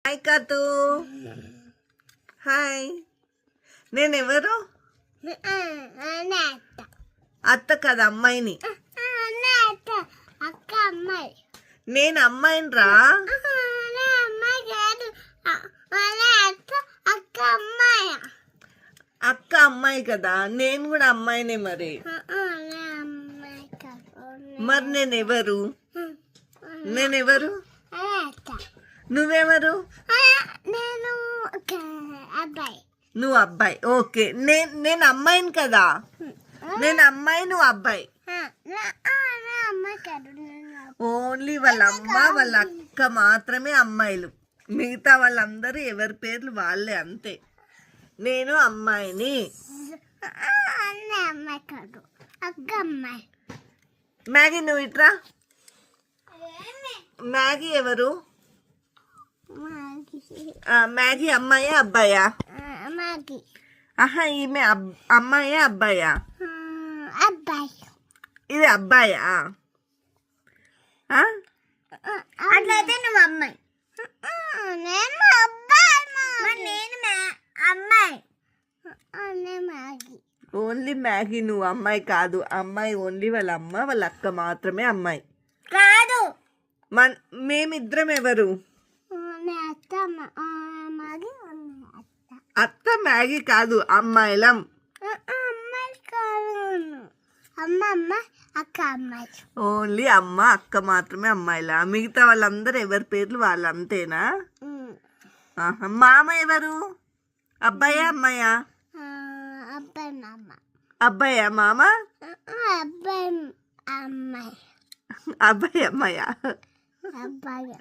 Hi కాతు. Hi. నేనెవరు? అత్త కదా, అమ్మాయిని. అక్క అమ్మాయి. నేను అమ్మాయిని రా. అమ్మాయి కాదు, అక్క అమ్మాయి. అక్క అమ్మాయి కదా, నేను కూడా అమ్మాయినే. మరి మరి నేనెవరు? నువ్వెవరు? నేను అబ్బాయి. నువ్వు అబ్బాయి. ఓకే. నేను అమ్మాయిని కదా. నేను అమ్మాయి, నువ్వు అబ్బాయి. అమ్మాయి కాదు, ఓన్లీ వాళ్ళ అమ్మ వాళ్ళ అక్క మాత్రమే అమ్మాయిలు. మిగతా వాళ్ళందరూ ఎవరి పేర్లు వాళ్ళే, అంతే. నేను అమ్మాయిని. అమ్మాయి కాదు, అక్క అమ్మాయి. మ్యాగీ నువ్వు ఇట్రా. మ్యాగీ ఎవరు? మ్యాగీ అమ్మాయా అబ్బాయా? మ్యాగీ. ఆహా, ఈమె అమ్మాయా అబ్బాయా? అబ్బాయి. ఇది అబ్బాయా? అట్లయితే నువ్వు అమ్మాయి. నేను అబ్బాయి. నేను అమ్మాయి. మ్యాగీ. Only Maggi. నువ్వు అమ్మాయి కాదు. అమ్మాయి ఓన్లీ వాళ్ళ అమ్మ వాళ్ళ అక్క మాత్రమే అమ్మాయి కాదు. మేమిద్దరం ఎవరు? అత్త మ్యాగీ కాదు, అమ్మాయిలం. అమ్మాయి కాదు, అమ్మ అక్క అమ్మాయి. ఓన్లీ అమ్మ అక్క మాత్రమే అమ్మాయిలా? మిగతా వాళ్ళందరూ ఎవరి పేర్లు వాళ్ళు, అంతేనా? ఆహా. మామ ఎవరు? అబ్బాయా అమ్మాయా? అబ్బాయి మామ. అబ్బాయా మామ? అబ్బాయి అమ్మాయి. అబ్బాయి అమ్మాయా? అబ్బాయి.